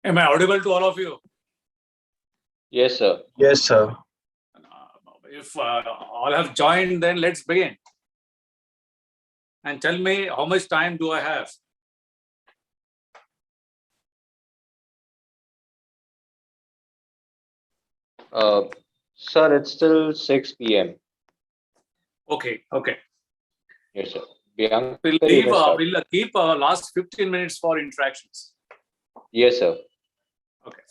Am I audible to all of you? Yes, sir. Yes, sir. If all have joined, then let's begin. And tell me, how much time do I have? Sir, it's still 6 p.m. Okay. Yes, sir. Bianca, We'll you leave. may start. We'll keep last 15 minutes for interactions. Yes, sir. Okay.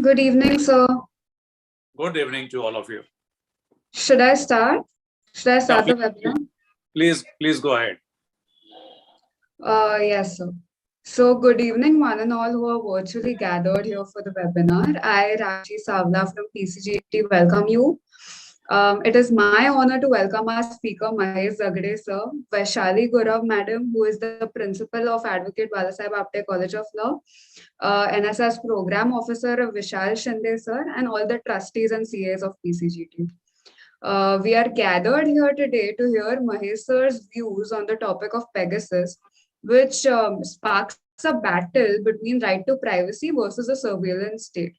Good evening, sir. Good evening to all of you. Should I start? Should I start the webinar? Please go ahead. Yes, sir. So good evening, one and all who are virtually gathered here for the webinar. I, Rashi Savla from Pcgt, welcome you. It is my honor to welcome our speaker, Mahesh Zagre, sir, Vaishali Gaurav, madam, who is the principal of Advocate Balasaheb Apte College of Law, NSS Program Officer Vishal Shinde, sir, and all the trustees and CAs of PCGT. We are gathered here today to hear Mahesh sir's views on the topic of Pegasus, which sparks a battle between right to privacy versus a surveillance state.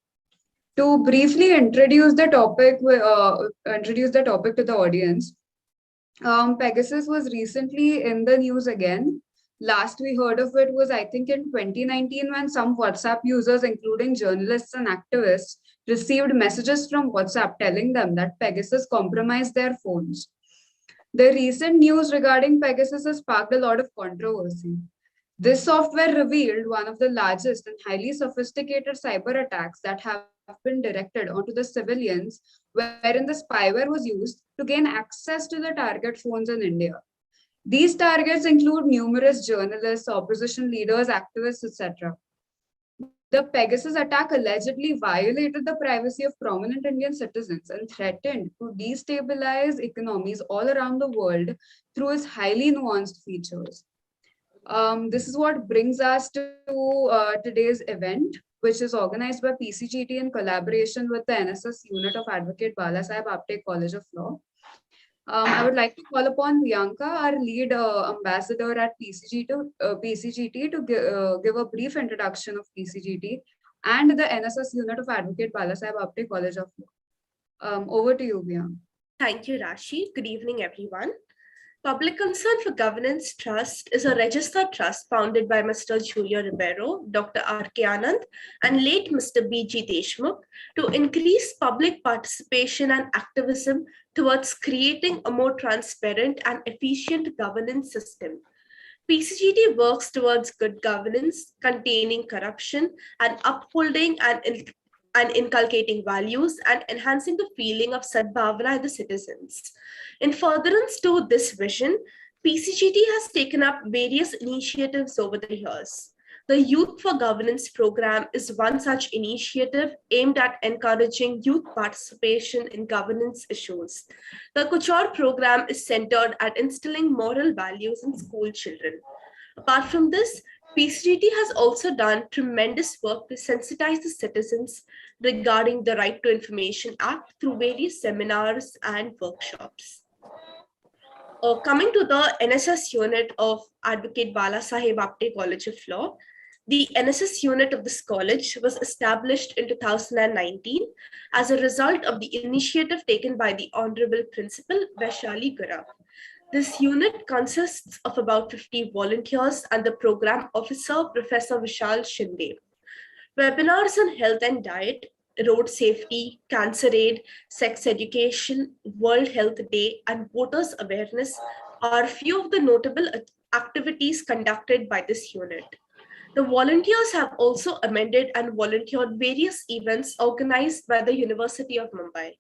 To briefly introduce the topic to the audience, Pegasus was recently in the news again. Last we heard of it was, I think, in 2019 when some WhatsApp users, including journalists and activists, received messages from WhatsApp telling them that Pegasus compromised their phones. The recent news regarding Pegasus has sparked a lot of controversy. This software revealed one of the largest and highly sophisticated cyber attacks that have been directed onto the civilians, wherein the spyware was used to gain access to the target phones in India. These targets include numerous journalists, opposition leaders, activists, etc. The Pegasus attack allegedly violated the privacy of prominent Indian citizens and threatened to destabilize economies all around the world through its highly nuanced features. This is what brings us to today's event, which is organized by PCGT in collaboration with the NSS unit of Advocate Balasaheb Apte College of Law. I would like to call upon Bianca, our lead ambassador at PCGT, to give a brief introduction of PCGT and the NSS unit of Advocate Balasaheb Apte College of Law. Over to you, Bianca. Thank you, Rashi. Good evening, everyone. Public Concern for Governance Trust is a registered trust founded by Mr. Julio Ribeiro, Dr. R.K. Anand, and late Mr. B.G. Deshmukh to increase public participation and activism towards creating a more transparent and efficient governance system. PCGT works towards good governance, containing corruption, and upholding and inculcating values and enhancing the feeling of Sadbhavana in the citizens. In furtherance to this vision, PCGT has taken up various initiatives over the years. The Youth for Governance program is one such initiative aimed at encouraging youth participation in governance issues. The Kuchor program is centered at instilling moral values in school children. Apart from this, PCGT has also done tremendous work to sensitize the citizens regarding the Right to Information Act through various seminars and workshops. Coming to the NSS unit of Advocate Balasaheb Apte College of Law, the NSS unit of this college was established in 2019 as a result of the initiative taken by the Honorable Principal Vaishali Gaurav. This unit consists of about 50 volunteers and the program officer, Professor Vishal Shinde. Webinars on health and diet, road safety, cancer aid, sex education, World Health Day, and voters awareness are few of the notable activities conducted by this unit. The volunteers have also amended and volunteered various events organized by the University of Mumbai.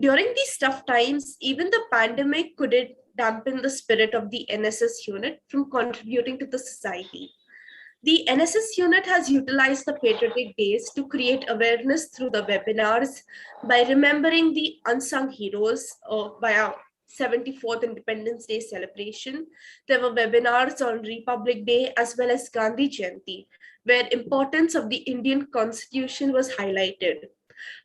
During these tough times, even the pandemic couldn't dampen the spirit of the NSS unit from contributing to the society. The NSS unit has utilized the Patriotic Days to create awareness through the webinars by remembering the unsung heroes by our 74th Independence Day celebration. There were webinars on Republic Day as well as Gandhi Jayanti, where importance of the Indian Constitution was highlighted.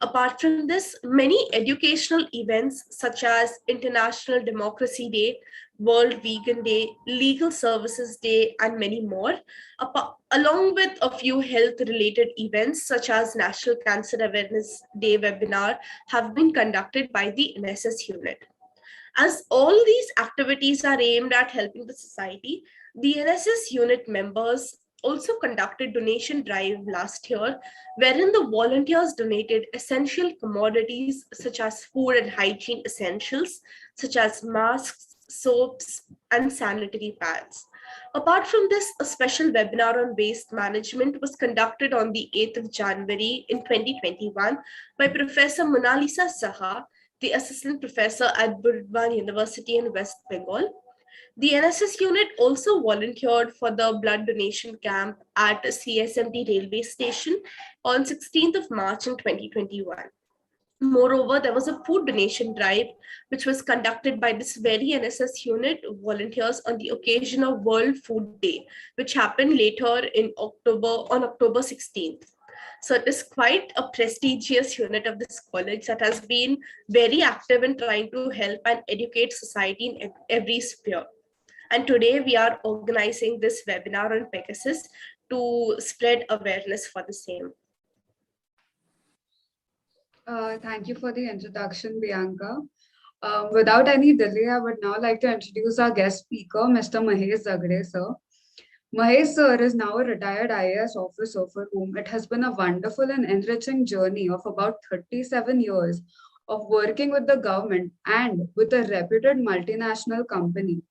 Apart from this, many educational events such as International Democracy Day, World Vegan Day, Legal Services Day, and many more, along with a few health-related events such as National Cancer Awareness Day webinar, have been conducted by the NSS unit. As all these activities are aimed at helping the society, the NSS unit members also conducted donation drive last year, wherein the volunteers donated essential commodities such as food and hygiene essentials, such as masks, soaps, and sanitary pads. Apart from this, a special webinar on waste management was conducted on the 8th of January in 2021 by Professor Monalisa Saha, the assistant professor at Burdwan University in West Bengal. The NSS unit also volunteered for the blood donation camp at CSMT railway station on 16th of March in 2021. Moreover, there was a food donation drive which was conducted by this very NSS unit volunteers on the occasion of World Food Day, which happened later in on October 16th. So it is quite a prestigious unit of this college that has been very active in trying to help and educate society in every sphere. And today we are organizing this webinar on Pegasus to spread awareness for the same. Thank you for the introduction, Bianca. Without any delay, I would now like to introduce our guest speaker, Mr. Mahesh Zagre, sir. Mahesh sir is now a retired IAS officer for whom it has been a wonderful and enriching journey of about 37 years of working with the government and with a reputed multinational company.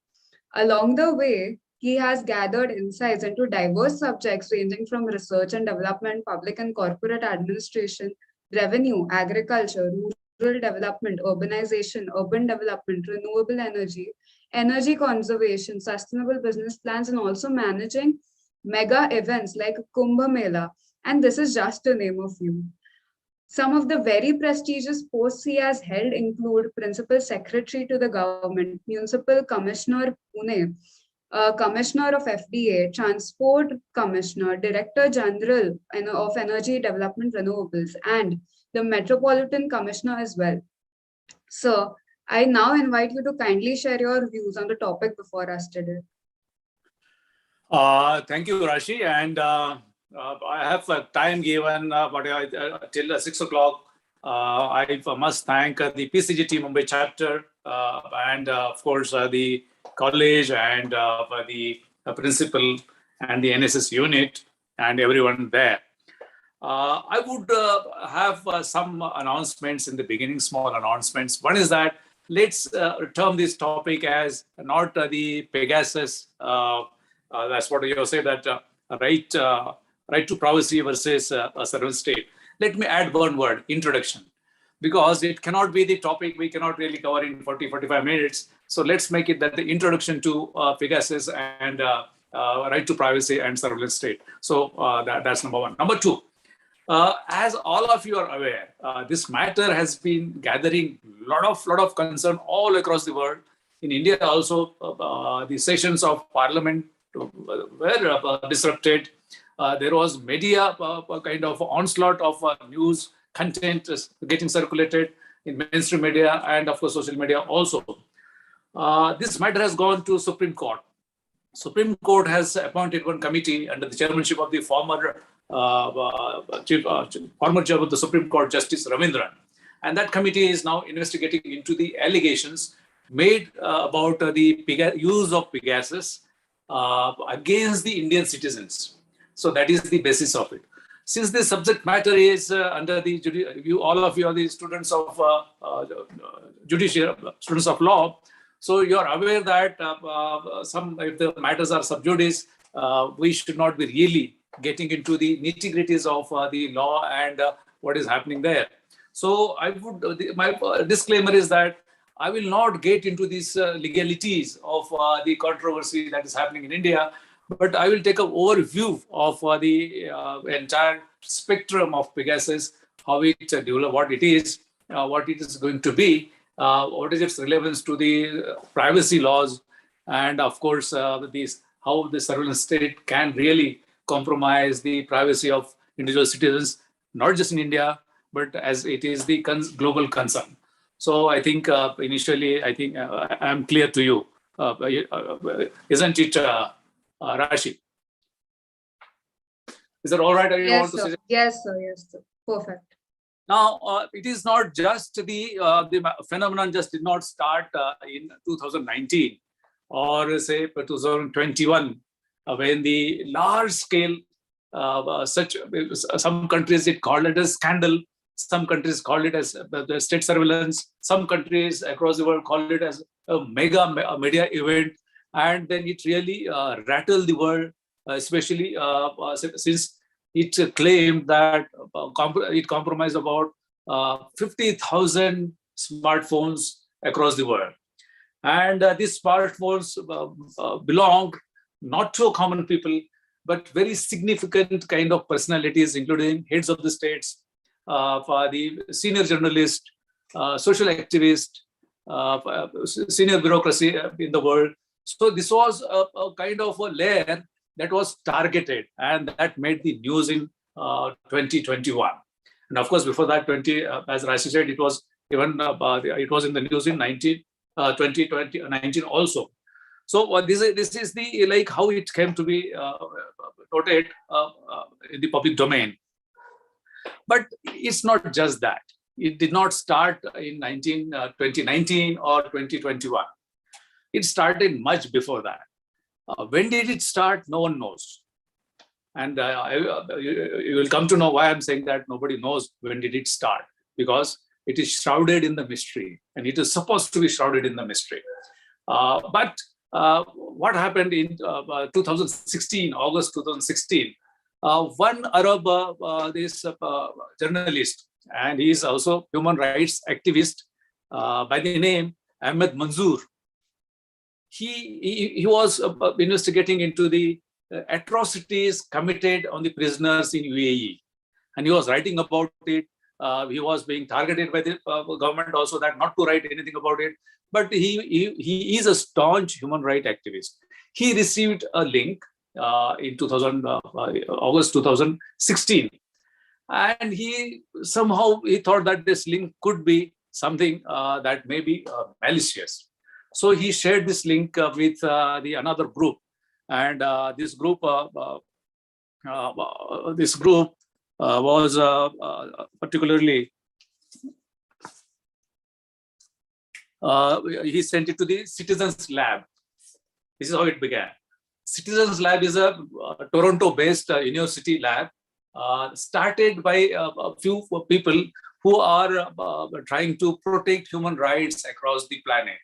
Along the way, he has gathered insights into diverse subjects ranging from research and development, public and corporate administration, revenue, agriculture, rural development, urbanization, urban development, renewable energy, energy conservation, sustainable business plans, and also managing mega events like Kumbh Mela. And this is just to name a few. Some of the very prestigious posts he has held include Principal Secretary to the Government, Municipal Commissioner Pune, Commissioner of FDA, Transport Commissioner, Director General of Energy Development Renewables, and the Metropolitan Commissioner as well. So I now invite you to kindly share your views on the topic before us today. Thank you, Rashi. And I have time given till 6 o'clock. I must thank the Pcgt Mumbai chapter and of course the college and the principal and the NSS unit and everyone there. I would have some announcements in the beginning, small announcements. One is that let's term this topic as not the Pegasus. That's what you say, that right to privacy versus a surveillance state. Let me add one word, introduction, because it cannot be the topic we cannot really cover in 40-45 minutes. So let's make it that the introduction to Pegasus and right to privacy and surveillance state. So that's number one. Number two, as all of you are aware, this matter has been gathering lot of concern all across the world. In India also, the sessions of Parliament were disrupted. There was media kind of onslaught of news content getting circulated in mainstream media and of course social media also. This matter has gone to Supreme Court. Supreme Court has appointed one committee under the chairmanship of the former chair of the Supreme Court, Justice Ravindran. And that committee is now investigating into the allegations made about the use of Pegasus against the Indian citizens. So that is the basis of it. Since this subject matter is under the all of you are the students of students of law, so you are aware that if the matters are sub judice, we should not be really getting into the nitty-gritties of the law and what is happening there. So I would, my disclaimer is that I will not get into these legalities of the controversy that is happening in India, but I will take an overview of the entire spectrum of Pegasus, how it developed, what it is going to be, what is its relevance to the privacy laws, and of course, how the surveillance state can really compromise the privacy of individual citizens, not just in India, but as it is the global concern. So I think initially, I think I'm clear to you. Isn't it, Rashi? Is that all right? Or you Yes, want to sir. say? Yes, sir. Yes, sir. Perfect. Now, it is not just the phenomenon just did not start in 2019 or say 2021 when the large scale some countries it called it as scandal, some countries called it as the state surveillance, some countries across the world called it as a mega media event, and then it really rattled the world, especially since it claimed that it compromised about 50,000 smartphones across the world. And these smartphones belonged not to common people, but very significant kind of personalities, including heads of the states, for the senior journalist, social activist, senior bureaucracy in the world. So this was a kind of a layer that was targeted, and that made the news in 2021. And of course, before that, as Rashi said, it was even it was in the news in 2019 also. So this is the like how it came to be noted in the public domain. But it's not just that. It did not start in 2019 or 2021. It started much before that. When did it start? No one knows. And you will come to know why I'm saying that nobody knows when did it start, because it is shrouded in the mystery, and it is supposed to be shrouded in the mystery. But what happened in 2016, August 2016, one Arab journalist, and he is also human rights activist by the name Ahmed Manzoor. He was investigating into the atrocities committed on the prisoners in UAE, and he was writing about it. He was being targeted by the government also that not to write anything about it. But he is a staunch human rights activist. He received a link in August 2016, and he thought that this link could be something that may be malicious. So he shared this link with another group, and this group was particularly. He sent it to the Citizens Lab. This is how it began. Citizens Lab is a Toronto-based university lab started by a few people who are trying to protect human rights across the planet.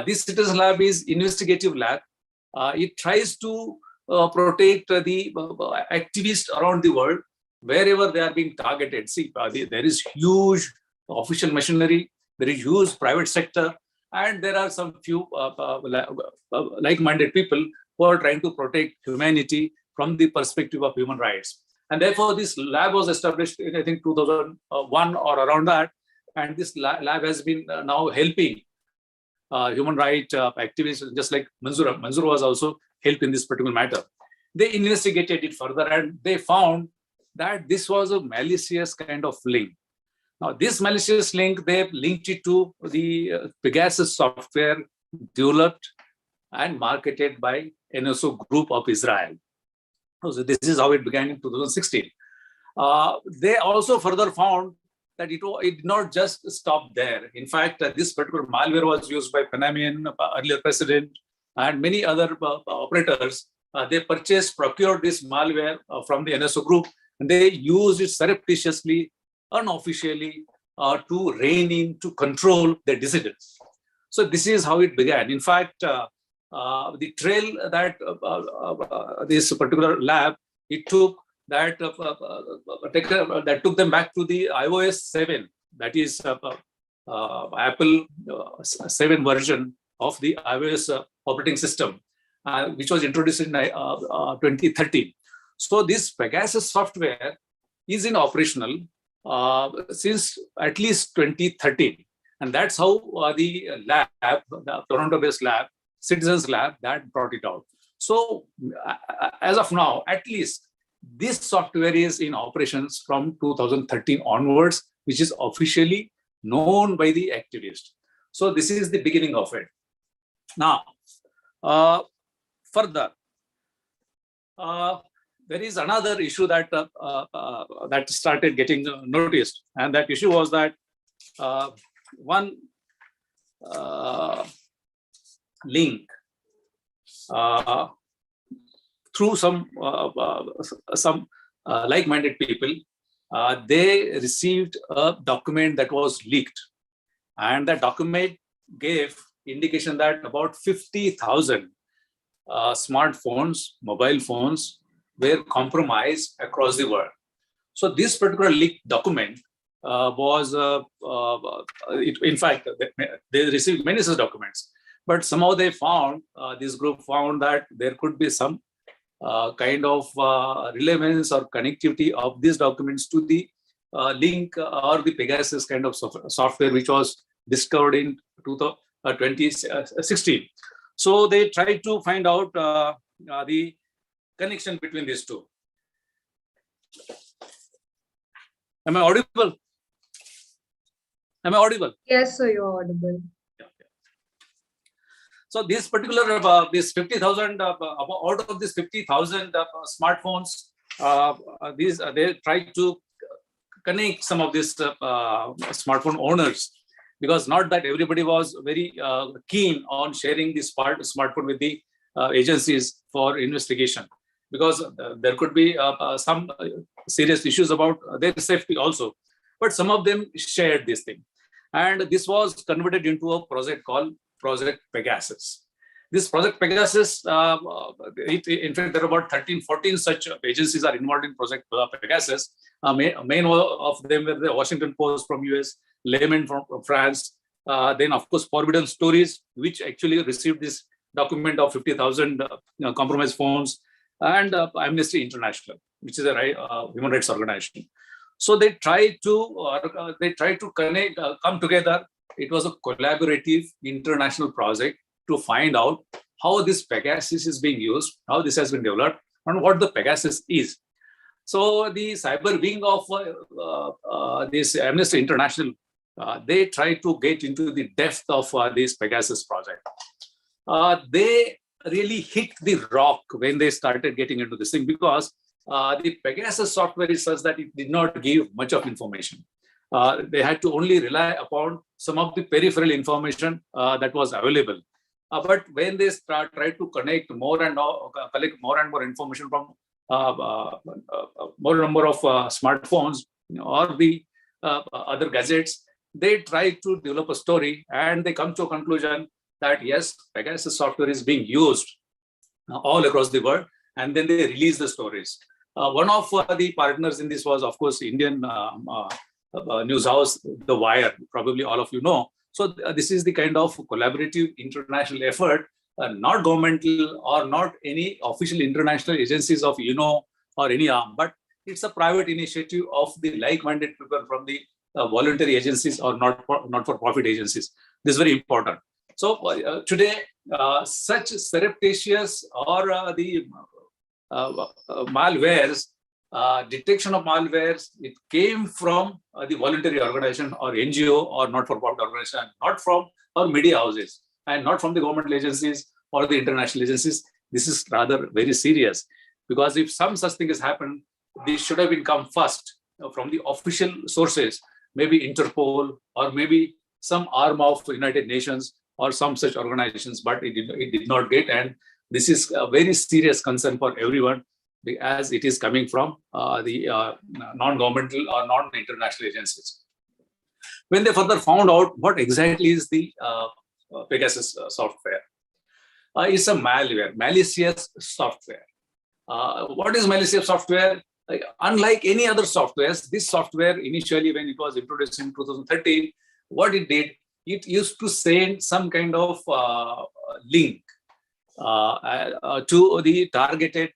This Citizens Lab is investigative lab. It tries to protect the activists around the world wherever they are being targeted. See, there is huge official machinery. There is huge private sector, and there are some few like-minded people who are trying to protect humanity from the perspective of human rights. And therefore, this lab was established in, I think, 2001 or around that. And this lab has been now helping human rights activists, just like Manzoor. Manzoor was also helped in this particular matter. They investigated it further, and they found that this was a malicious kind of link. Now, this malicious link, they linked it to the Pegasus software developed and marketed by NSO Group of Israel. So this is how it began in 2016. They also further found that it did not just stop there. In fact, this particular malware was used by Panamanian earlier president and many other operators. They procured this malware from the NSO Group, and they used it surreptitiously, unofficially, to rein in, to control the dissidents. So this is how it began. In fact, the trail that this particular lab, it took that took them back to the iOS 7, that is Apple 7 version of the iOS operating system, which was introduced in 2013. So this Pegasus software is in operational since at least 2013. And that's how the lab, the Toronto-based lab, Citizens Lab, that brought it out. So as of now, at least this software is in operations from 2013 onwards, which is officially known by the activists. So this is the beginning of it. Now, further, there is another issue that that started getting noticed, and that issue was that one link through some like-minded people, they received a document that was leaked, and that document gave indication that about 50,000 smartphones, mobile phones were compromised across the world. So this particular leaked document was, in fact, they received many such documents, but somehow they found, this group found that there could be some kind of relevance or connectivity of these documents to the link or the Pegasus kind of software, which was discovered in 2016. So they tried to find out the connection between these two. Am I audible? Am I audible? Yes, sir, you're audible. So this particular, this 50,000, out of this 50,000 smartphones, they tried to connect some of these smartphone owners, because not that everybody was very keen on sharing this smartphone with the agencies for investigation, because there could be some serious issues about their safety also. But some of them shared this thing. And this was converted into a project called Project Pegasus. This Project Pegasus, in fact, there are about 13, 14 such agencies are involved in Project Pegasus. Main of them were the Washington Post from US, Layman from France, then of course Forbidden Stories, which actually received this document of 50,000 compromised phones, and Amnesty International, which is a human rights organization. So they tried to connect, come together. It was a collaborative international project to find out how this Pegasus is being used, how this has been developed, and what the Pegasus is. So the cyber wing of this Amnesty International, they tried to get into the depth of this Pegasus project. They really hit the rock when they started getting into this thing, because the Pegasus software is such that it did not give much of information. They had to only rely upon some of the peripheral information that was available. But when they tried to connect more and more, collect more and more information from more number of smartphones or the other gadgets, they try to develop a story, and they come to a conclusion that yes, Pegasus software is being used all across the world, and then they release the stories. One of the partners in this was, of course, Indian news house, The Wire. Probably all of you know. So this is the kind of collaborative international effort, not governmental or not any official international agencies of UNO or any arm, but it's a private initiative of the like-minded people from the voluntary agencies or not-for-profit agencies. This is very important. So today, such surreptitious or the malwares, detection of malwares, it came from the voluntary organization or NGO or not-for-profit organization, not from our media houses, and not from the governmental agencies or the international agencies. This is rather very serious, because if some such thing has happened, this should have been come first from the official sources, maybe Interpol or maybe some arm of United Nations or some such organizations, but it did not get. And this is a very serious concern for everyone, as it is coming from the non-governmental or non-international agencies. When they further found out what exactly is the Pegasus software, it's a malware, malicious software. What is malicious software? Unlike any other softwares, this software initially, when it was introduced in 2013, what it did, it used to send some kind of link to the targeted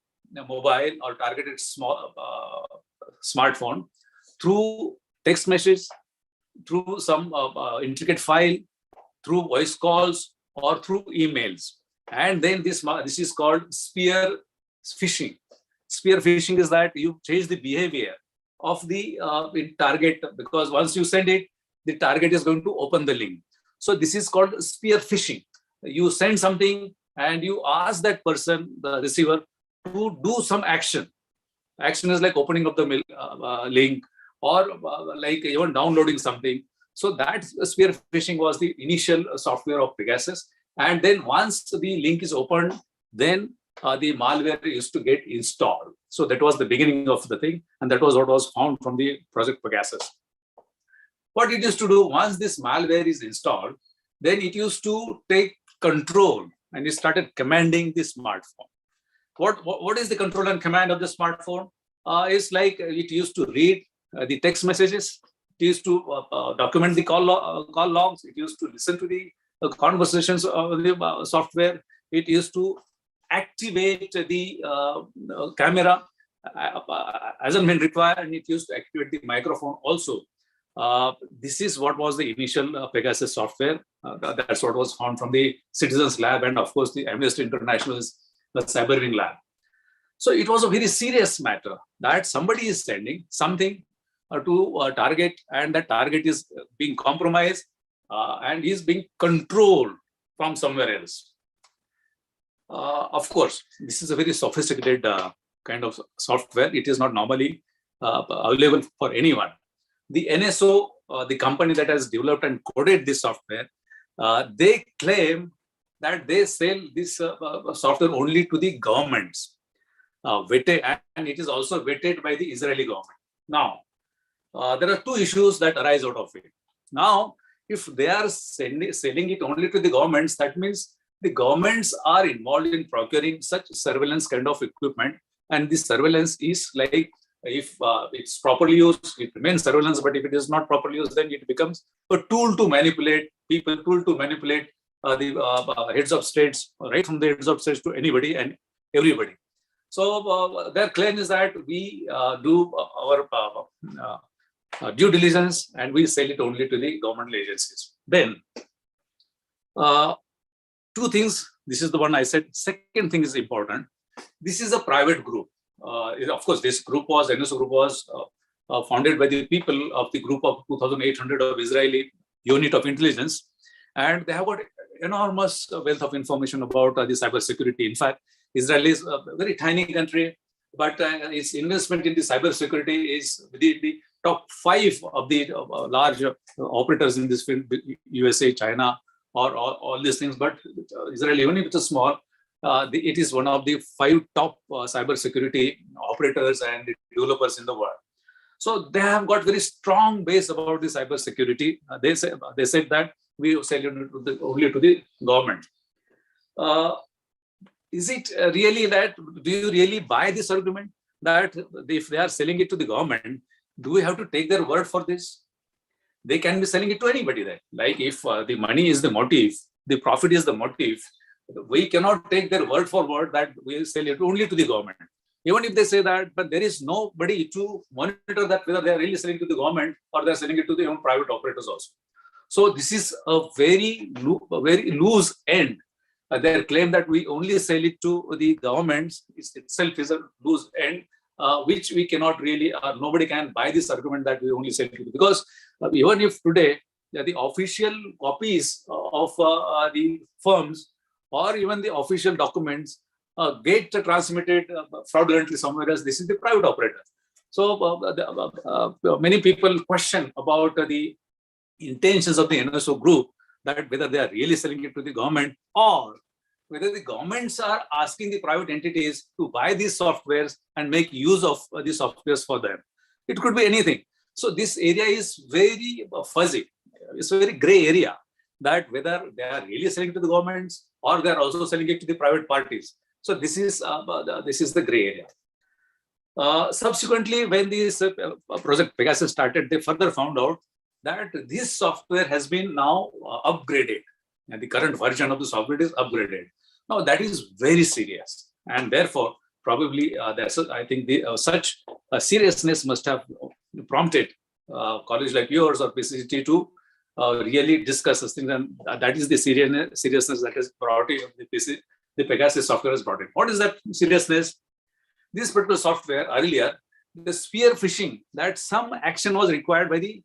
mobile or targeted smartphone through text message, through some intricate file, through voice calls, or through emails. And then this is called spear phishing. spear phishing is that you change the behavior of the target, because once you send it, the target is going to open the link. So this is called spear phishing. You send something and you ask that person, the receiver, to do some action. Action is like opening up the link, or like even downloading something. So that spear phishing was the initial software of Pegasus. And then once the link is opened, then the malware used to get installed. So that was the beginning of the thing. And that was what was found from the project Pegasus. What it used to do, once this malware is installed, then it used to take control and it started commanding the smartphone. What is the control and command of the smartphone? It's like it used to read the text messages. It used to document the call logs. It used to listen to the conversations of the software. It used to activate the camera as and when required, and it used to activate the microphone also. This is what was the initial Pegasus software. That's what was found from the Citizens Lab and, of course, the Amnesty International's the Cyberwing Lab. So it was a very serious matter that somebody is sending something to a target, and that target is being compromised and is being controlled from somewhere else. Of course, this is a very sophisticated kind of software. It is not normally available for anyone. The NSO, the company that has developed and coded this software, they claim that they sell this software only to the governments, vetted, and it is also vetted by the Israeli government. Now, there are two issues that arise out of it. Now, if they are selling it only to the governments, that means the governments are involved in procuring such surveillance kind of equipment, and this surveillance is like, if it's properly used, it remains surveillance, but if it is not properly used, then it becomes a tool to manipulate people, tool to manipulate the heads of states, right from the heads of states to anybody and everybody. So their claim is that we do our due diligence and we sell it only to the government agencies. Then, two things. This is the one I said. Second thing is important. This is a private group. Of course, this group was, NSO group was founded by the people of the group of 2,800 of Israeli unit of intelligence. And they have got enormous wealth of information about the cybersecurity. In fact, Israel is a very tiny country, but its investment in the cybersecurity is within the top 5 of the large operators in this field, USA, China, or all these things. But Israel, even if it is small, it is one of the 5 top cybersecurity operators and developers in the world. So they have got very strong base about the cybersecurity. They said that we sell it only to the government. Is it really that? Do you really buy this argument that if they are selling it to the government, do we have to take their word for this? They can be selling it to anybody then. Like if the money is the motive, the profit is the motive, we cannot take their word for word that we sell it only to the government. Even if they say that, but there is nobody to monitor that whether they are really selling to the government or they are selling it to their own private operators also. So this is a very loose end. Their claim that we only sell it to the governments itself is a loose end, which we cannot really, nobody can buy this argument that we only sell it to. Because even if today the official copies of the firms or even the official documents get transmitted fraudulently somewhere else, this is the private operator. So many people question about the intentions of the NSO group, that whether they are really selling it to the government or whether the governments are asking the private entities to buy these softwares and make use of these softwares for them. It could be anything. So this area is very fuzzy. It's a very gray area, that whether they are really selling it to the governments or they are also selling it to the private parties. So this is the gray area. Subsequently, when this project Pegasus started, they further found out that this software has been now upgraded, and the current version of the software is upgraded. Now that is very serious, and therefore probably I think such seriousness must have prompted college like yours or Pcgt to really discuss this thing, and that is the seriousness that is brought in the Pegasus software has brought in. What is that seriousness? this particular software earlier, the spear phishing, that some action was required by the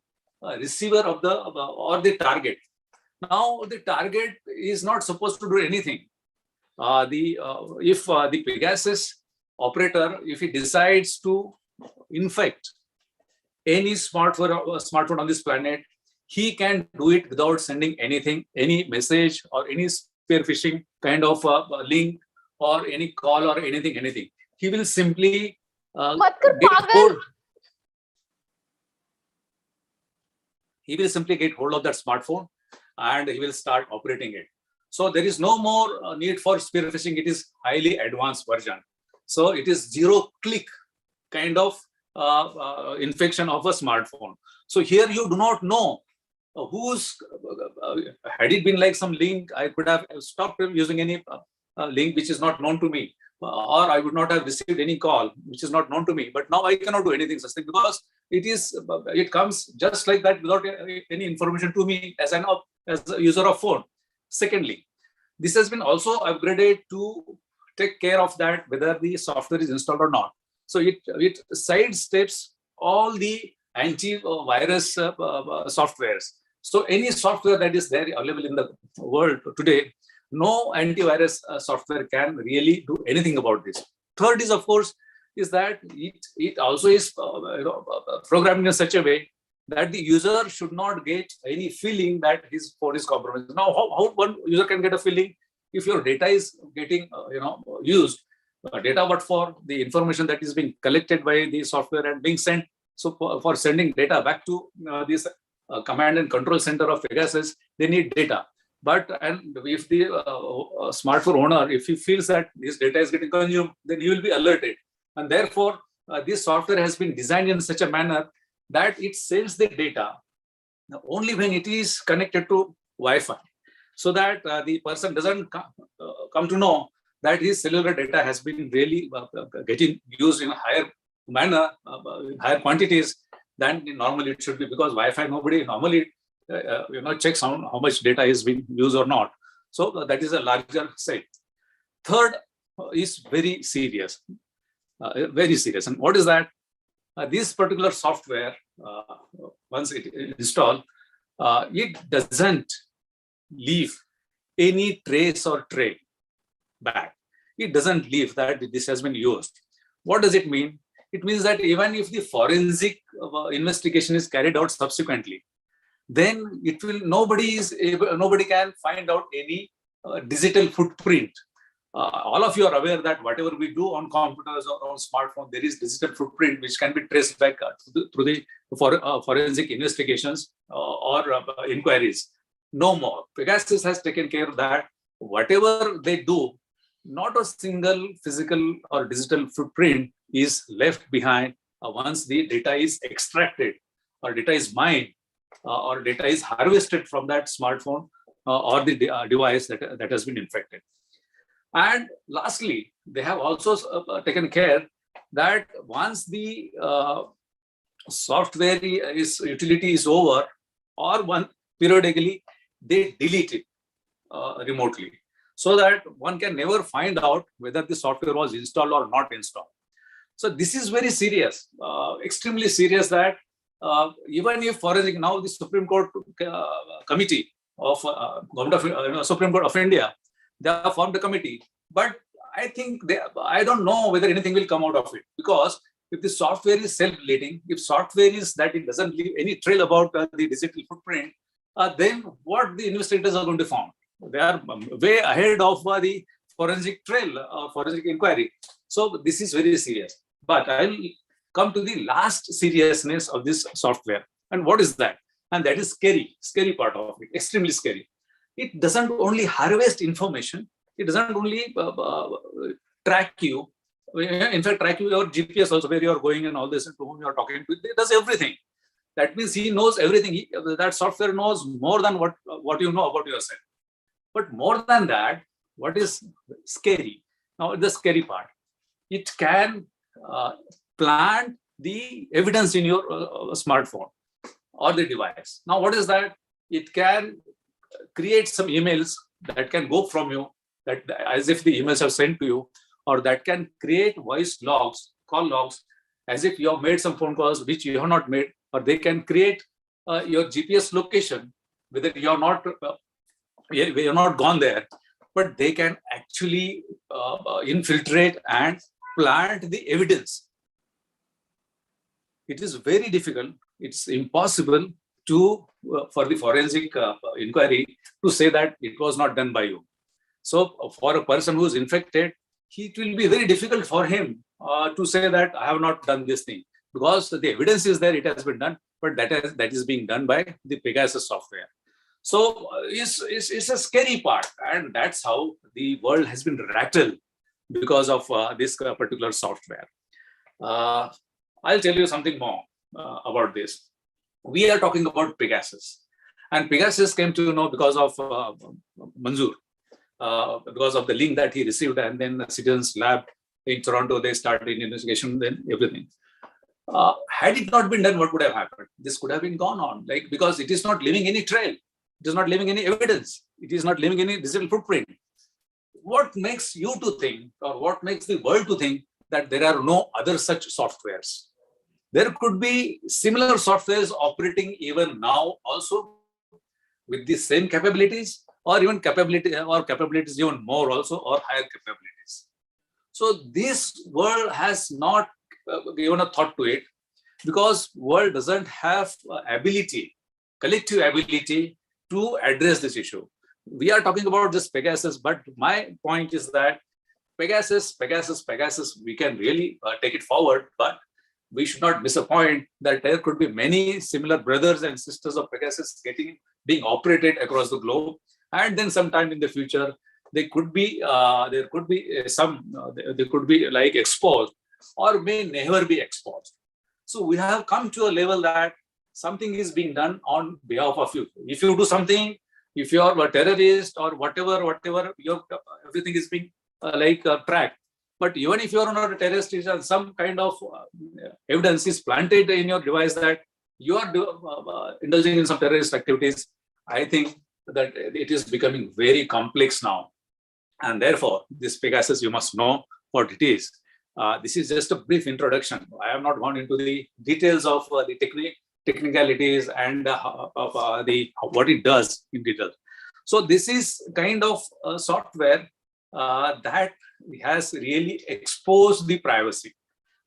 receiver of the or the target. Now the target is not supposed to do anything. If the Pegasus operator, if he decides to infect any smartphone on this planet, he can do it without sending anything, any message or any spear phishing kind of link or any call or anything. He will simply get hold. He will simply get hold of that smartphone and he will start operating it. So there is no more need for spear phishing. It is highly advanced version. So it is zero-click kind of infection of a smartphone. So here you do not know who's, had it been like some link, I could have stopped using any link which is not known to me, or I would not have received any call which is not known to me. But now I cannot do anything such thing because it comes just like that without any information to me as a user of phone. Secondly, this has been also upgraded to take care of that whether the software is installed or not. So it sidesteps all the antivirus softwares. So any software that is there available in the world today, no antivirus software can really do anything about this. Third is, of course, is that it also is programmed in such a way that the user should not get any feeling that his phone is compromised. Now, how one user can get a feeling if your data is getting used, data but for the information that is being collected by the software and being sent. So for sending data back to this command and control center of Pegasus, they need data. But if the smartphone owner, if he feels that this data is getting consumed, then he will be alerted. And therefore, this software has been designed in such a manner that it sends the data only when it is connected to Wi-Fi, so that the person doesn't come to know that his cellular data has been really getting used in a higher manner, in higher quantities than normally it should be, because Wi-Fi, nobody normally checks on how much data is being used or not. So that is a larger set. Third is very serious, And what is that? This particular software, once it is installed, it doesn't leave any trace or trail back. It doesn't leave that this has been used. What does it mean? It means that even if the forensic investigation is carried out subsequently, then it will nobody can find out any digital footprint. All of you are aware that whatever we do on computers or on smartphone, there is digital footprint which can be traced back through the forensic investigations or inquiries. No more. Pegasus has taken care of that. Whatever they do, not a single physical or digital footprint is left behind once the data is extracted or data is mined or data is harvested from that smartphone or the device that has been infected. And lastly, they have also taken care that once the software utility is over, or periodically they delete it remotely, so that one can never find out whether the software was installed or not installed. So this is very serious, extremely serious, that even if forensic, now the Supreme Court committee of Supreme Court of India, they have formed a committee, but I think I don't know whether anything will come out of it, because if the software is self-deleting, if software is that it doesn't leave any trail about the digital footprint, then what the investigators are going to find? They are way ahead of the forensic trail, forensic inquiry. So this is very serious. But I'll come to the last seriousness of this software. And what is that? And that is scary part of it, extremely scary. It doesn't only harvest information. It doesn't only track you. In fact, track your GPS also, where you are going and all this, and to whom you are talking to. It does everything. That means he knows everything. That software knows more than what you know about yourself. But more than that, what is scary? Now, the scary part. It can plant the evidence in your smartphone or the device. Now, what is that? It can create some emails that can go from you, that as if the emails are sent to you, or that can create voice logs, call logs, as if you have made some phone calls which you have not made, or they can create your GPS location, whether you're not gone there, but they can actually infiltrate and plant the evidence. It is very difficult. It's impossible to for the forensic inquiry to say that it was not done by you. So for a person who is infected, it will be very difficult for him to say that I have not done this thing, because the evidence is there, it has been done, but that is being done by the Pegasus software. So it's a scary part, and that's how the world has been rattled because of this particular software. I'll tell you something more about this. We are talking about Pegasus, and Pegasus came to know because of Manzoor, because of the link that he received, and then the Citizens Lab in Toronto, they started an investigation, then everything. Had it not been done, what would have happened? This could have been gone on, because it is not leaving any trail. It is not leaving any evidence. It is not leaving any digital footprint. What makes you to think, or what makes the world to think, that there are no other such softwares? There could be similar softwares operating even now also with the same capabilities, or even capabilities even more also, or higher capabilities. So this world has not given a thought to it, because world doesn't have collective ability to address this issue. We are talking about this Pegasus, but my point is that Pegasus, we can really take it forward, but we should not miss a point that there could be many similar brothers and sisters of Pegasus being operated across the globe, and then sometime in the future there could be like exposed, or may never be exposed. So we have come to a level that something is being done on behalf of you. If you do something, if you are a terrorist or whatever, everything is being tracked. But even if you are not a terrorist, some kind of evidence is planted in your device that you are indulging in some terrorist activities. I think that it is becoming very complex now. And therefore, this Pegasus, you must know what it is. This is just a brief introduction. I have not gone into the details of the technicalities and what it does in detail. So this is kind of software that has really exposed the privacy.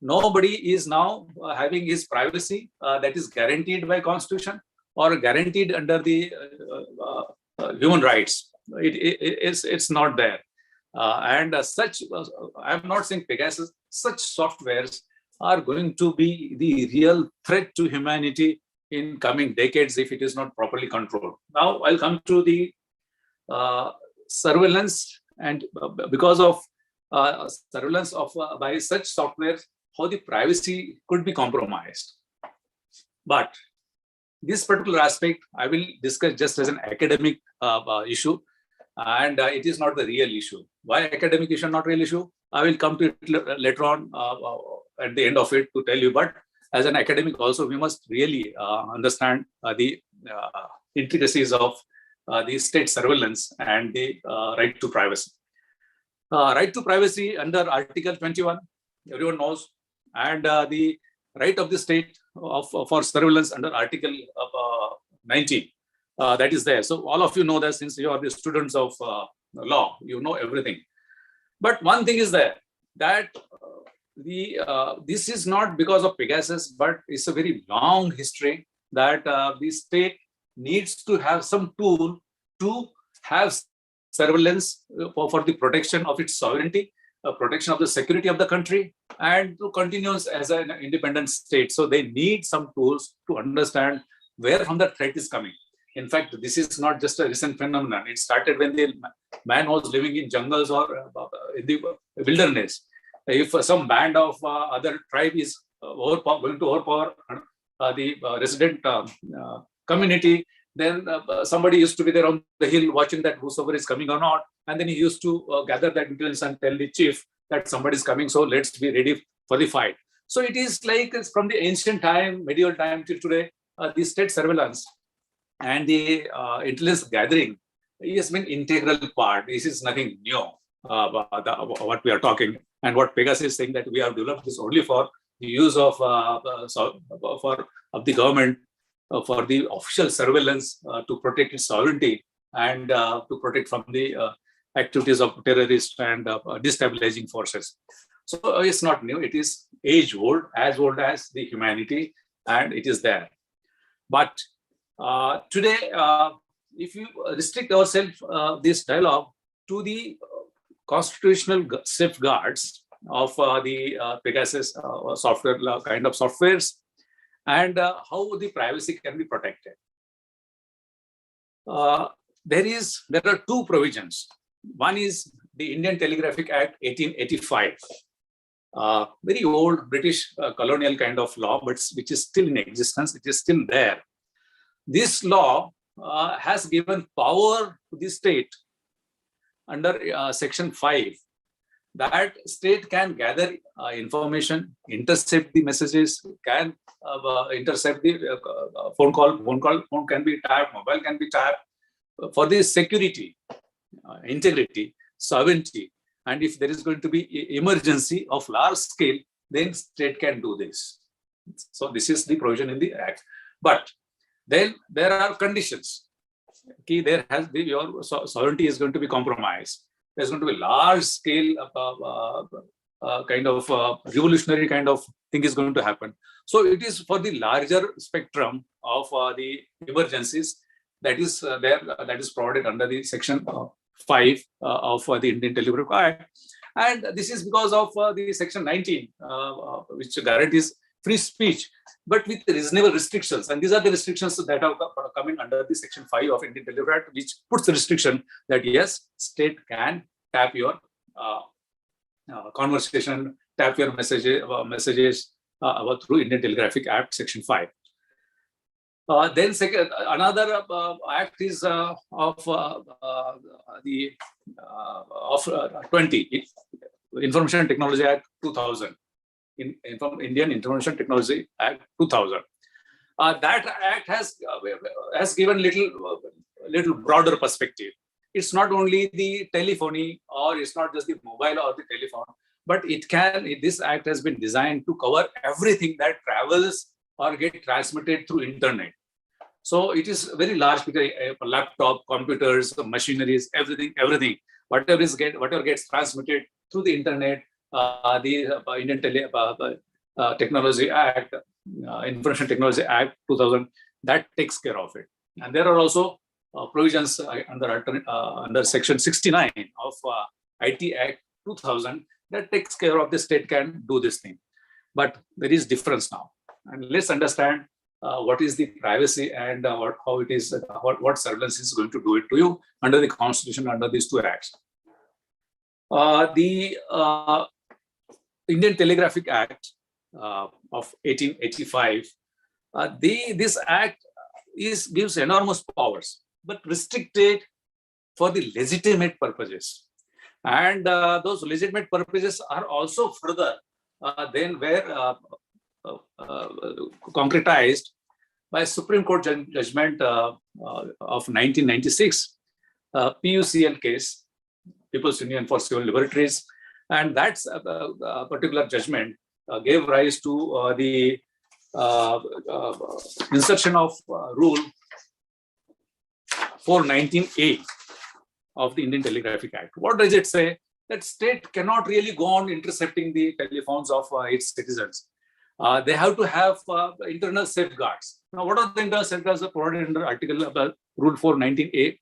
Nobody is now having his privacy that is guaranteed by Constitution or guaranteed under the human rights. It's not there. And such, I'm not saying Pegasus, such softwares are going to be the real threat to humanity in coming decades if it is not properly controlled. Now I'll come to the surveillance, and because of surveillance of by such softwares, how the privacy could be compromised. But this particular aspect I will discuss just as an academic issue, and it is not the real issue. Why academic issue, not real issue? I will come to it later on at the end of it to tell you. But as an academic also, we must really understand the intricacies of the state surveillance and the right to privacy. Right to privacy under Article 21, everyone knows, and the right of the state for surveillance under Article 19. That is there. So all of you know that, since you are the students of law, you know everything. But one thing is there, that this is not because of Pegasus, but it's a very long history that the state needs to have some tool to have surveillance for the protection of its sovereignty, protection of the security of the country, and to continue as an independent state. So they need some tools to understand where from the threat is coming. In fact, this is not just a recent phenomenon. It started when the man was living in jungles or in the wilderness. If some band of other tribe is going to overpower the resident community, then somebody used to be there on the hill watching that whosoever is coming or not. And then he used to gather that intelligence and tell the chief that somebody is coming, so let's be ready for the fight. So it is like from the ancient time, medieval time till today, the state surveillance and the intelligence gathering has been integral part. This is nothing new, what we are talking. And what Pegasus is saying that we have developed this only for the use of the government for the official surveillance to protect its sovereignty and to protect from the activities of terrorists and destabilizing forces. So it's not new. It is age old, as old as the humanity, and it is there. But today, if you restrict ourselves this dialogue to the constitutional safeguards of the Pegasus software kind of softwares and how the privacy can be protected. There are two provisions. One is the Indian Telegraphic Act 1885, very old British colonial kind of law, but which is still in existence. It is still there. This law has given power to the state under Section 5 that state can gather information, intercept the messages, can intercept the phone can be tapped, mobile can be tapped for the security, integrity, sovereignty. And if there is going to be emergency of large scale, then state can do this. So this is the provision in the Act. But then there are conditions. There has been your sovereignty is going to be compromised. There's going to be large scale kind of revolutionary kind of thing is going to happen. So it is for the larger spectrum of the emergencies that is that is provided under the Section 5 of the Indian Telegraphic Act. And this is because of the Section 19, which guarantees free speech, but with reasonable restrictions. And these are the restrictions that are coming under the Section 5 of Indian Telegraphic Act, which puts the restriction that yes, state can tap your conversation, tap your messages through Indian Telegraphic Act Section 5. Then another act is of 20, Information Technology Act 2000. Indian Information Technology Act 2000. That act has given little broader perspective. It's not only the telephony, or it's not just the mobile or the telephone, but this act has been designed to cover everything that travels or get transmitted through internet. So it is very large, because laptop, computers, machineries, everything. Whatever gets transmitted through the internet, the Indian Technology Act, Information Technology Act 2000, that takes care of it. And there are also provisions under Section 69 of IT Act 2000 that takes care of the state can do this thing. But there is difference now. And let's understand what is the privacy and how it is, what surveillance is going to do it to you under the Constitution, under these two acts. The Indian Telegraphic Act of 1885, this act gives enormous powers, but restricted for the legitimate purposes. And those legitimate purposes are also further than where concretized by Supreme Court judgment of 1996, PUCL case, People's Union for Civil Liberties. And that particular judgment gave rise to the insertion of Rule 419A of the Indian Telegraphic Act. What does it say? That state cannot really go on intercepting the telephones of its citizens. They have to have internal safeguards. Now, what are the internal safeguards provided under Rule 419A?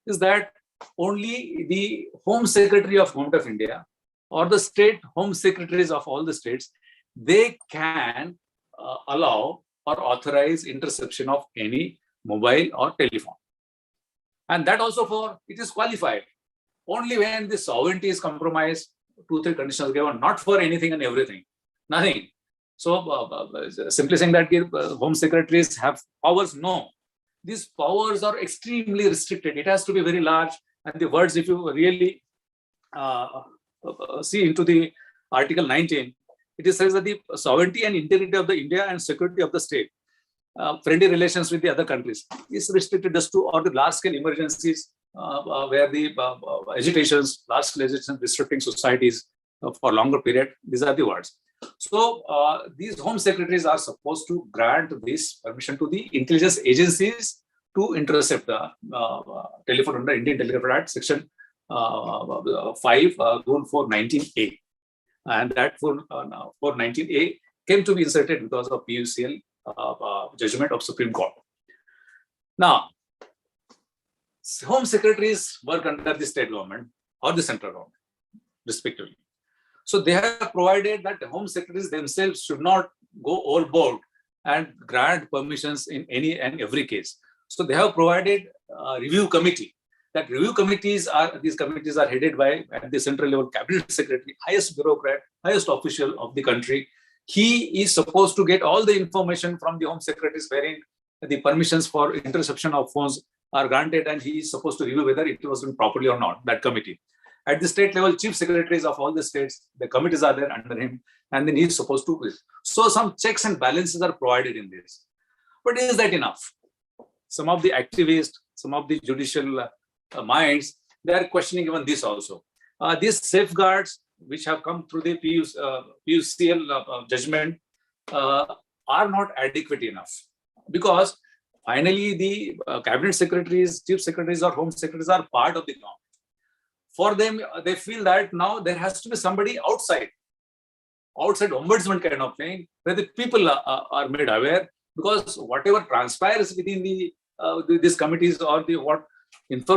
Is that only the Home Secretary of Government of India or the state home secretaries of all the states, they can allow or authorize interception of any mobile or telephone. And that also it is qualified only when the sovereignty is compromised, 2-3 conditions given, not for anything and everything, nothing. So simply saying that home secretaries have powers, no. These powers are extremely restricted. It has to be very large. And the words, if you really see into the Article 19, it says that the sovereignty and integrity of the India and security of the state, friendly relations with the other countries, is restricted just to or the large-scale emergencies where the agitations, large-scale agitations disrupting societies, for longer period. These are the words. So these home secretaries are supposed to grant this permission to the intelligence agencies to intercept the telephone under Indian Telegraphic Act, section 5, Rule 419A. And that 419A came to be inserted because of PUCL judgment of Supreme Court. Now, home secretaries work under the state government or the central government, respectively. So they have provided that the home secretaries themselves should not go overboard and grant permissions in any and every case. So they have provided a review committee. That review committees are headed by, at the central level, cabinet secretary, highest bureaucrat, highest official of the country. He is supposed to get all the information from the home secretaries wherein the permissions for interception of phones are granted, and he is supposed to review whether it was done properly or not, that committee. At the state level, chief secretaries of all the states, the committees are there under him, and then he is supposed to. So some checks and balances are provided in this. But is that enough? Some of the activists, some of the judicial minds, they are questioning even this also. These safeguards which have come through the PUCL judgment are not adequate enough, because finally the cabinet secretaries, chief secretaries or home secretaries are part of the government. For them, they feel that now there has to be somebody outside ombudsman kind of thing, where the people are made aware, because whatever transpires within these committees or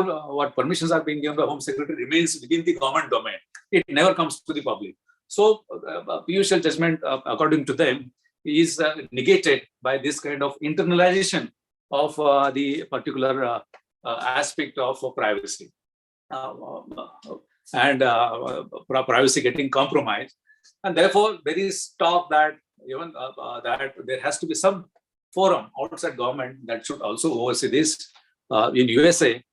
what permissions are being given by home secretary remains within the government domain. It never comes to the public. So PUCL judgment, according to them, is negated by this kind of internalization of the particular aspect of privacy. And privacy getting compromised, and therefore there is talk that even that there has to be some forum outside government that should also oversee this. In USA,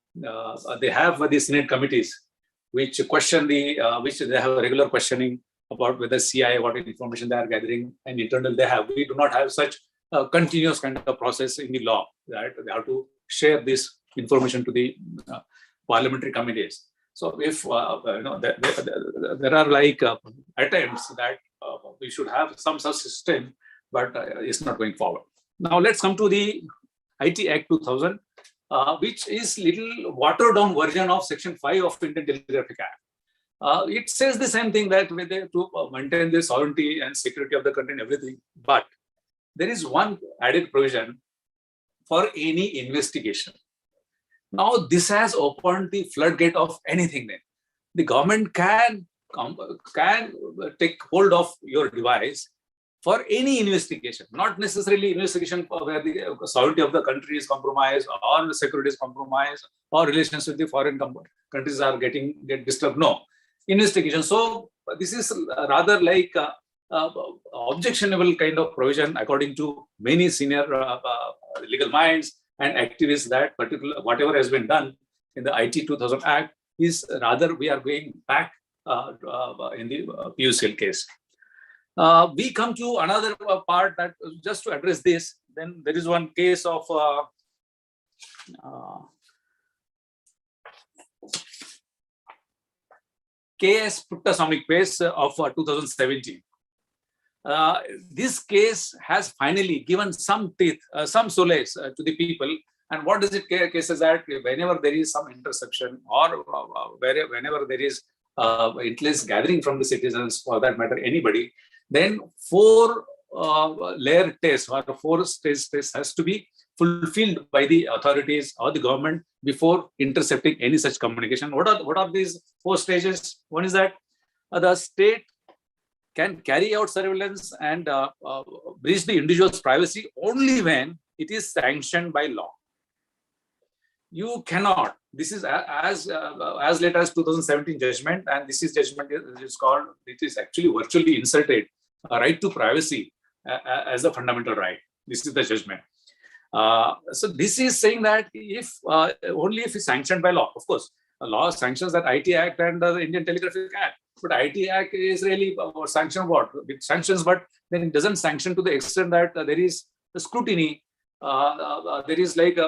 they have the Senate committees which question which they have a regular questioning about whether CIA, what information they are gathering, and internal they have. We do not have such continuous kind of process in the law, right? They have to share this information to the parliamentary committees. So if there are like attempts that we should have some such system, but it's not going forward. Now let's come to the IT Act 2000, which is little watered down version of Section 5 of Indian Telegraphic Act. It says the same thing, that to maintain the sovereignty and security of the country and everything, but there is one added provision for any investigation. Now, this has opened the floodgate of anything. Then the government can take hold of your device for any investigation, not necessarily investigation where the sovereignty of the country is compromised, or the security is compromised, or relations with the foreign countries are get disturbed. No, investigation. So this is rather like objectionable kind of provision, according to many senior legal minds and activists, that particular whatever has been done in the IT 2000 Act is rather we are going back in the PUCL case. We come to another part that just to address this. Then there is one case of KS Puttaswamy case of 2017. This case has finally given some teeth, some solace to the people. And what does it case is that whenever there is some interception, or whenever there is intelligence gathering from the citizens, for that matter, anybody, then 4-layer test or 4-stage test has to be fulfilled by the authorities or the government before intercepting any such communication. What are these 4 stages? One is that the state can carry out surveillance and breach the individual's privacy only when it is sanctioned by law. You cannot. This is as late as 2017 judgment, and this is judgment is called. It is actually virtually inserted a right to privacy as a fundamental right. This is the judgment. So this is saying that if only if it's sanctioned by law. Of course, a law sanctions that IT Act and the Indian Telegraphic Act. But IT Act is really sanction what? It sanctions, but then it doesn't sanction to the extent that there is a scrutiny. There is like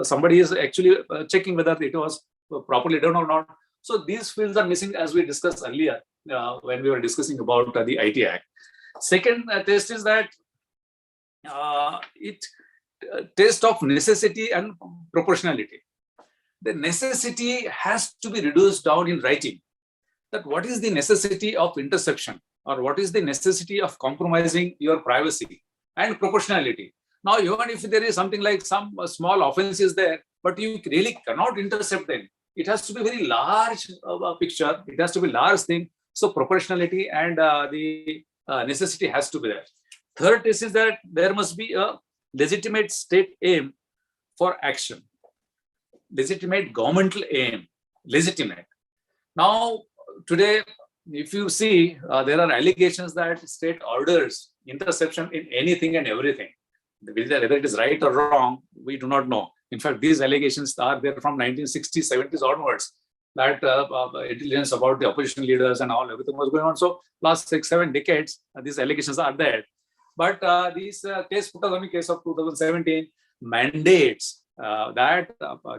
somebody is actually checking whether it was properly done or not. So these fields are missing, as we discussed earlier. when we were discussing about the IT Act. Second test is that test of necessity and proportionality. The necessity has to be reduced down in writing. That what is the necessity of interception, or what is the necessity of compromising your privacy, and proportionality. Now, even if there is something like some small offense is there, but you really cannot intercept them. It has to be very large picture. It has to be large thing. So proportionality and the necessity has to be there. Third test is that there must be a legitimate state aim for action. Legitimate governmental aim. Legitimate. Now, today, if you see, there are allegations that state orders interception in anything and everything. Whether it is right or wrong, we do not know. In fact, these allegations are there from 1960s, 70s onwards, that intelligence about the opposition leaders and all, everything was going on. So last 6-7 decades, these allegations are there. But these case Puttagammi case of 2017 mandates that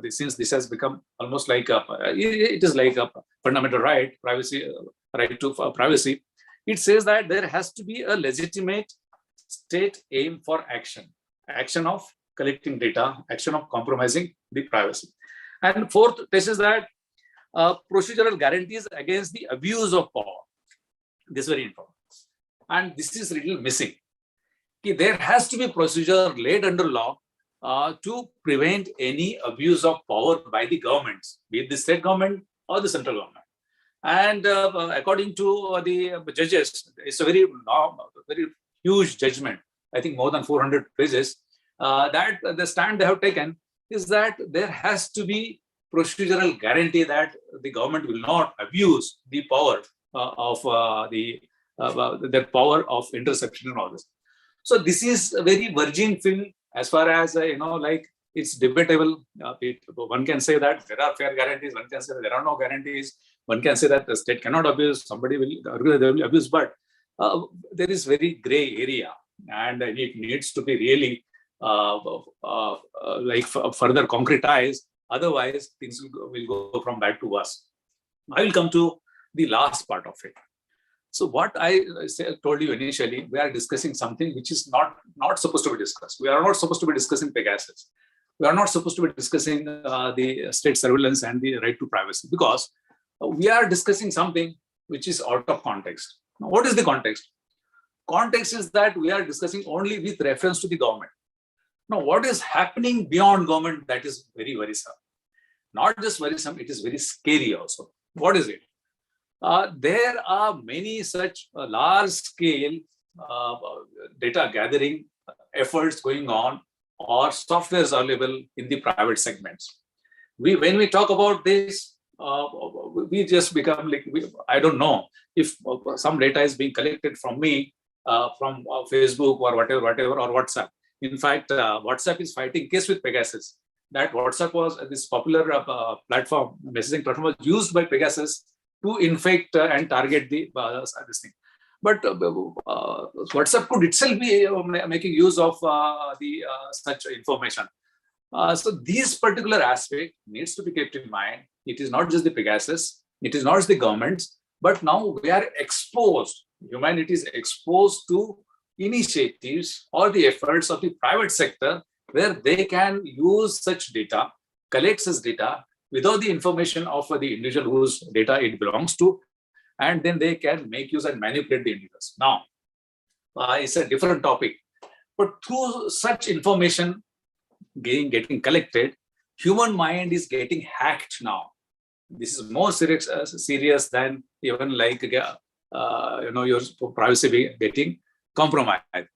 since this has become almost like it is like a fundamental right, privacy, right to privacy. It says that there has to be a legitimate state aim for action of collecting data, action of compromising the privacy. And fourth test is that procedural guarantees against the abuse of power. This is very important. And this is little missing. There has to be procedure laid under law to prevent any abuse of power by the governments, be it the state government or the central government. And according to the judges, it's a very huge judgment, I think more than 400 pages, that the stand they have taken is that there has to be procedural guarantee that the government will not abuse the power of their power of interception and all this. So this is a very virgin field as far as, like it's debatable. One can say that there are fair guarantees. One can say that there are no guarantees. One can say that the state cannot abuse. Somebody will argue that they will abuse. But there is very gray area, and it needs to be really further concretized. Otherwise, things will go from bad to worse. I will come to the last part of it. So what I told you initially, we are discussing something which is not supposed to be discussed. We are not supposed to be discussing Pegasus. We are not supposed to be discussing the state surveillance and the right to privacy, because we are discussing something which is out of context. Now, what is the context? Context is that we are discussing only with reference to the government. Now, what is happening beyond government, that is very worrisome. Not just worrisome, it is very scary also. What is it? There are many such large-scale data gathering efforts going on, or softwares available in the private segments. When we talk about this, we just become like, I don't know if some data is being collected from me, from Facebook or whatever, or WhatsApp. In fact, WhatsApp is fighting case with Pegasus. That WhatsApp was this popular platform, messaging platform, was used by Pegasus to infect and target this thing. But WhatsApp could itself be making use of such information. So this particular aspect needs to be kept in mind. It is not just the Pegasus, it is not just the governments, but now we are exposed, humanity is exposed to initiatives or the efforts of the private sector where they can use such data, collect such data without the information of the individual whose data it belongs to, and then they can make use and manipulate the individuals. Now, it's a different topic, but through such information getting collected, human mind is getting hacked now. This is more serious than even like your privacy getting compromised.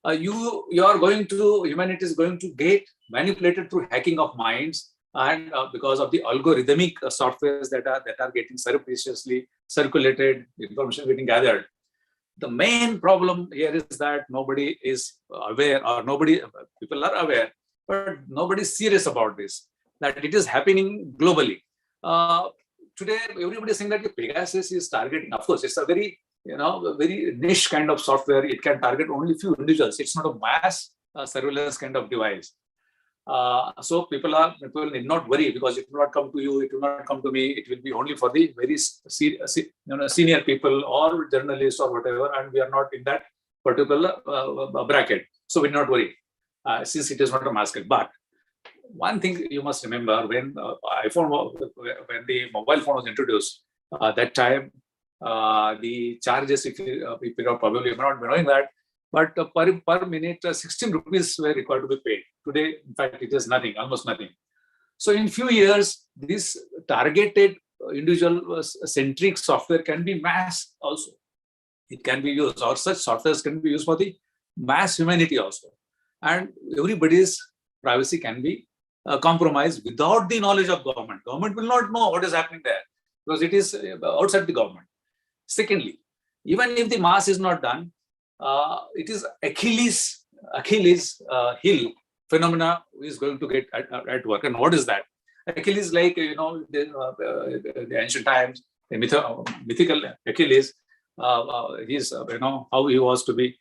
Humanity is going to get manipulated through hacking of minds, and because of the algorithmic softwares that are getting surreptitiously circulated, information getting gathered. The main problem here is that nobody is aware, or people are aware, but nobody is serious about this, that it is happening globally. Today, everybody is saying that Pegasus is targeting, of course, it's a very niche kind of software. It can target only few individuals. It's not a mass surveillance kind of device. So people need not worry, because it will not come to you, it will not come to me. It will be only for the very senior people or journalists or whatever, and we are not in that particular bracket. So we need not worry, since it is not a mascot. But one thing you must remember, when when the mobile phone was introduced, that time the charges, if you probably not be knowing that, but per minute 16 rupees were required to be paid. Today, in fact, it is nothing, almost nothing. So in few years, this targeted individual centric software can be mass also. It can be used, or such softwares can be used for the mass humanity also. And everybody's privacy can be compromised without the knowledge of government. Government will not know what is happening there, because it is outside the government. Secondly, even if the mass is not done, it is Achilles heel phenomena is going to get at work. And what is that? Achilles, like, the ancient times, the mythical Achilles, he's, how he was to be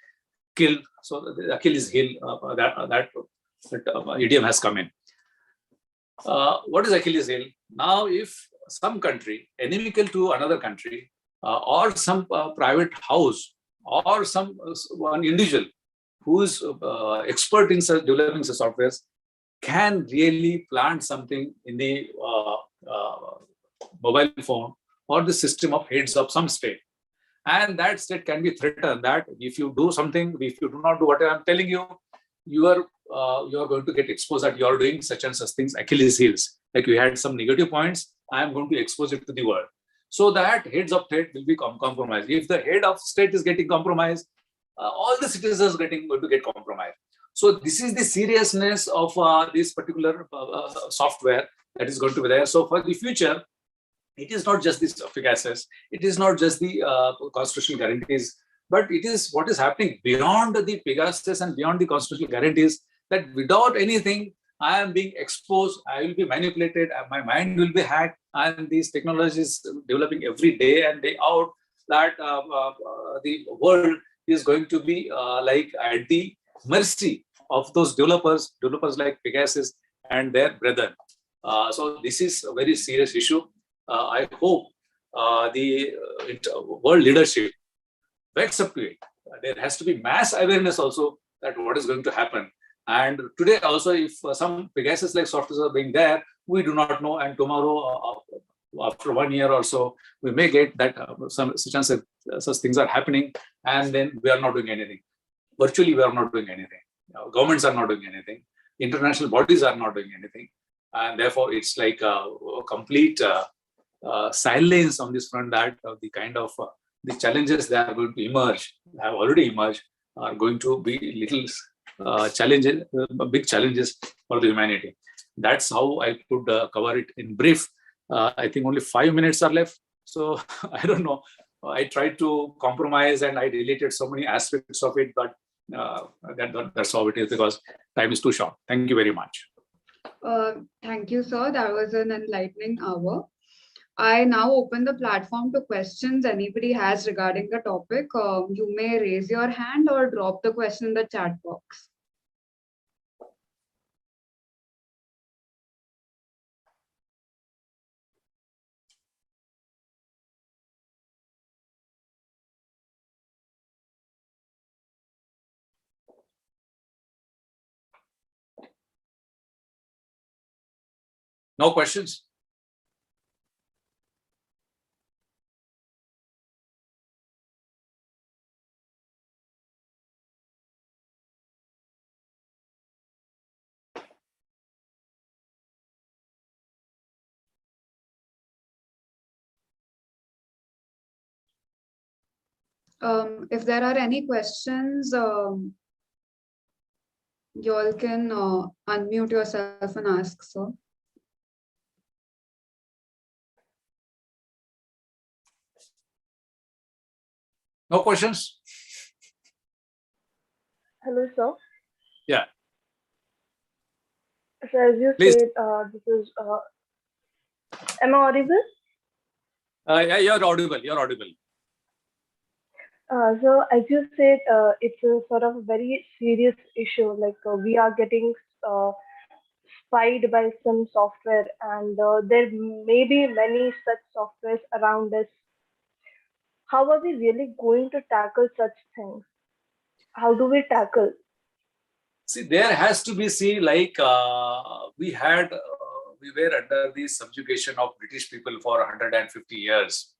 killed. So the Achilles heel, that idiom has come in. What is Achilles heel? Now, if some country inimical to another country, or some private house, or one individual who is expert in developing such softwares can really plant something in the mobile phone or the system of heads of some state, and that state can be threatened that if you do something, if you do not do what I am telling you, you are going to get exposed that you are doing such and such things, Achilles heels. Like you had some negative points, I am going to expose it to the world. So that heads of state will be compromised. If the head of state is getting compromised, all the citizens are going to get compromised. So this is the seriousness of this particular software that is going to be there. So for the future, it is not just this Pegasus, it is not just the constitutional guarantees, but it is what is happening beyond the Pegasus and beyond the constitutional guarantees, that without anything, I am being exposed, I will be manipulated, my mind will be hacked, and these technologies developing every day and day out, that the world is going to be like at the mercy of those developers like Pegasus and their brethren. So this is a very serious issue. I hope the world leadership wakes up to it. There has to be mass awareness also that what is going to happen. And today also, if some Pegasus-like softwares are being there, we do not know. And tomorrow, after 1 year or so, we may get that such things are happening, and then we are not doing anything. Virtually, we are not doing anything. Governments are not doing anything. International bodies are not doing anything. And therefore, it's like a complete silence on this front, that the kind of the challenges that are going to emerge, have already emerged, are going to be little challenges, big challenges for the humanity. That's how I could cover it in brief. I think only 5 minutes are left. So I don't know. I tried to compromise and I deleted so many aspects of it, but that's how it is, because time is too short. Thank you very much. Thank you, sir. That was an enlightening hour. I now open the platform to questions anybody has regarding the topic. You may raise your hand or drop the question in the chat box. No questions? If there are any questions, you all can unmute yourself and ask, sir. No questions? Hello, sir. Yeah. So as you Please. said, this is, am I audible? Yeah, you're audible. You're audible. So as you said, it's a sort of a very serious issue. Like we are getting spied by some software, and there may be many such softwares around us. How are we really going to tackle such things? How do we tackle? See, there has to be, we were under the subjugation of British people for 150 years,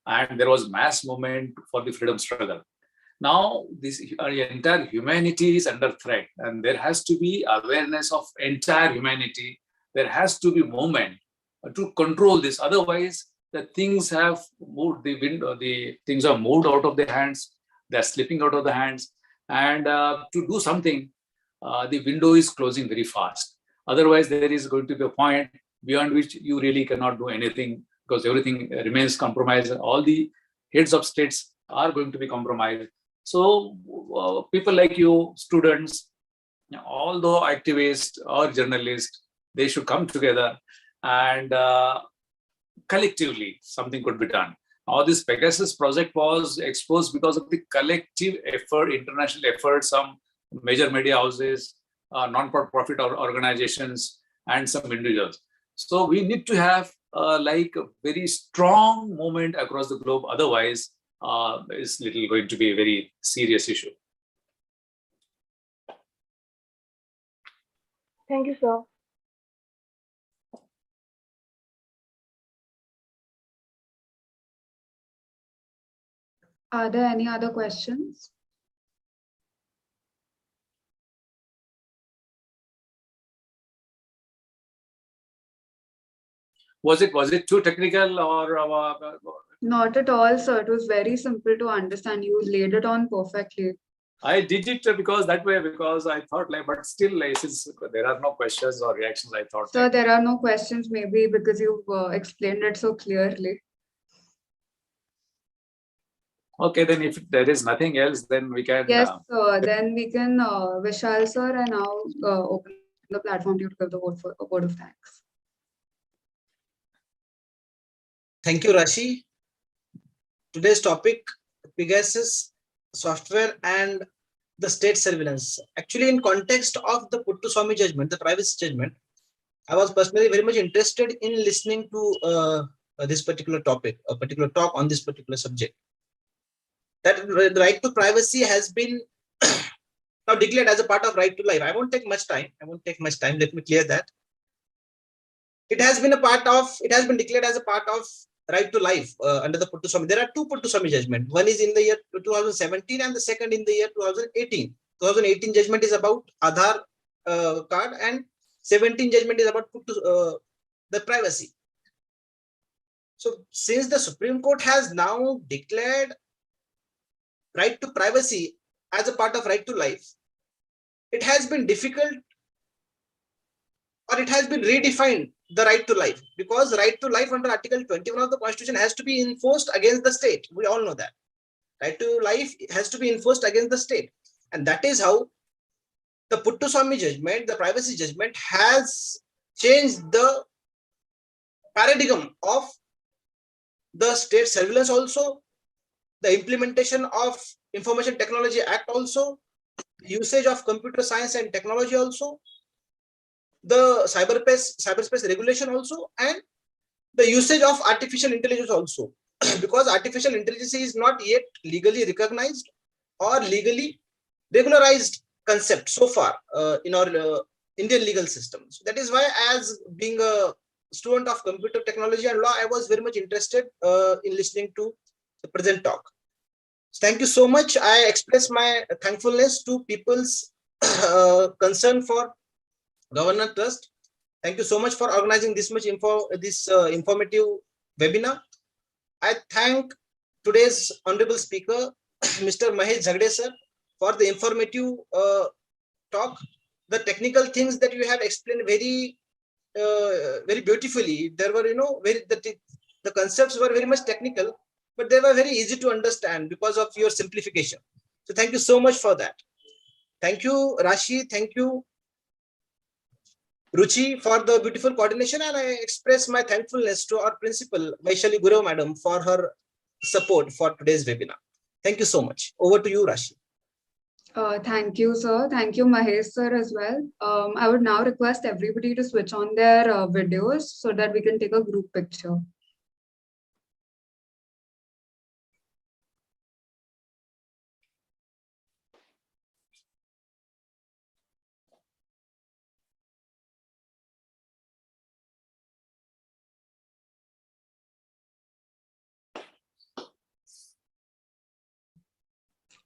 and there was mass movement for the freedom struggle. Now, this entire humanity is under threat, and there has to be awareness of entire humanity. There has to be movement to control this. Otherwise, the things have moved. The things are moved out of their hands. They are slipping out of the hands, and to do something, the window is closing very fast. Otherwise, there is going to be a point beyond which you really cannot do anything, because everything remains compromised. All the heads of states are going to be compromised. So people like you, students, although activists or journalists, they should come together and collectively something could be done. Now, this Pegasus project was exposed because of the collective effort, international effort, some major media houses, non-profit organizations, and some individuals. So we need to have a very strong movement across the globe. Otherwise, it's going to be a very serious issue. Thank you, sir. Are there any other questions? Was it too technical or? Not at all, sir. It was very simple to understand. You laid it on perfectly. I did it because I thought but still since there are no questions or reactions, I thought. Sir, there are no questions, maybe because you've explained it so clearly. Okay, then if there is nothing else, then we can. Yes, sir. Then we can, Vishal sir, and now open the platform to you to give the vote of thanks. Thank you, Rashi. Today's topic, Pegasus software and the state surveillance. Actually, in context of the Puttaswamy judgment, the privacy judgment, I was personally very much interested in listening to this particular topic, a particular talk on this particular subject. That the right to privacy has been now declared as a part of right to life. I won't take much time. Let me clear that. It has been declared as a part of right to life under the Puttaswamy. There are two Puttaswamy judgments. One is in the year 2017 and the second in the year 2018. 2018 judgment is about Aadhaar card, and 17 judgment is about the privacy. So since the Supreme Court has now declared right to privacy as a part of right to life, it has been difficult, or it has been redefined, the right to life, because right to life under Article 21 of the Constitution has to be enforced against the state. We all know that. Right to life has to be enforced against the state. And that is how the Puttaswamy judgment, the privacy judgment, has changed the paradigm of the state surveillance also, the implementation of Information Technology Act also, usage of computer science and technology also, the cyberspace regulation also, and the usage of artificial intelligence also. Because artificial intelligence is not yet legally recognized or legally regularized concept so far in our Indian legal system. So that is why, as being a student of computer technology and law, I was very much interested in listening to the present talk. So thank you so much. I express my thankfulness to people's concern for Governance Trust. Thank you so much for organizing this much informative webinar. I thank today's honorable speaker, Mr. Mahesh Zagre sir, for the informative talk. The technical things that you have explained very beautifully. There were, the concepts were very much technical, but they were very easy to understand because of your simplification. So thank you so much for that. Thank you, Rashi. Thank you, Ruchi, for the beautiful coordination, and I express my thankfulness to our principal, Vaishali Guru madam, for her support for today's webinar. Thank you so much. Over to you, Rashi. Thank you, sir. Thank you, Mahesh, sir, as well. I would now request everybody to switch on their videos so that we can take a group picture.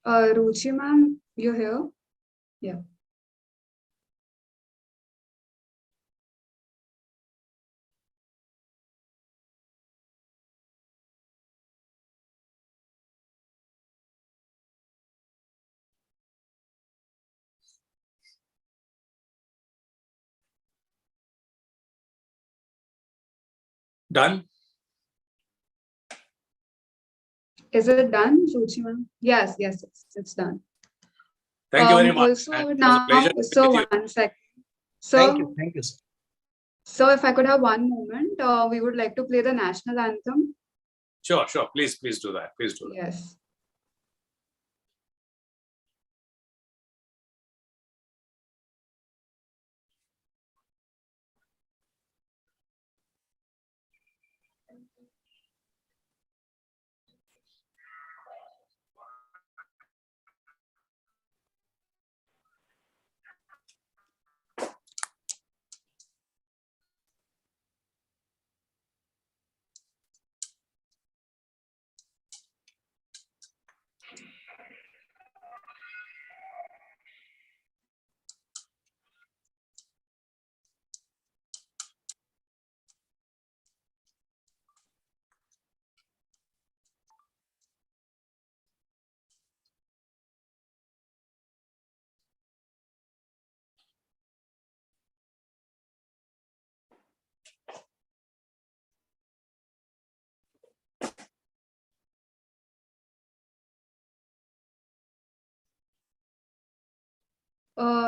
Ruchi ma'am, you're here? Yeah. Done? Is it done, Ruchi ma'am? Yes, it's done. Thank you very much. Also And it was a now, pleasure to be so with you. 1 second. Thank So, you. Thank you, sir. so if I could have one moment, we would like to play the national anthem. Sure. Please do that. Please do that. Yes.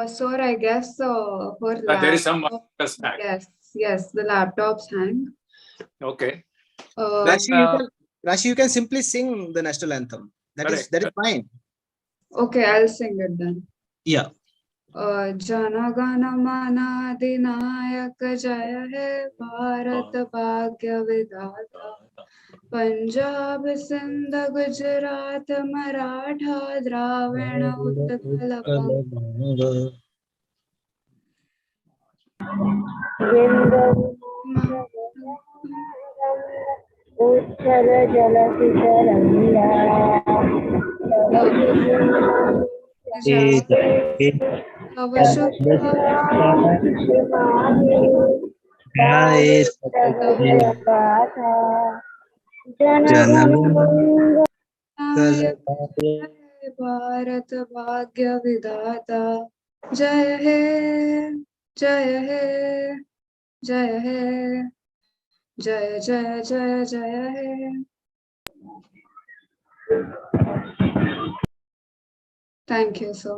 Sir, I guess her There is some laptop. snack. Yes, the laptop's hang. Okay. Rashi, you can simply sing the national anthem. That is fine. Okay, I'll sing it then. Yeah. Jana Mana Adinayak Jaya Hai Bharat Bhagya Vidhata Punjab Sindh Gujarat Maratha Dravina Utkal Banga Uttara Jala Bharat Bhagya Vidhata Jaya Hai Jaya Hai Jaya Hai Jaya Jaya Jaya Jaya Hai. Thank you, sir.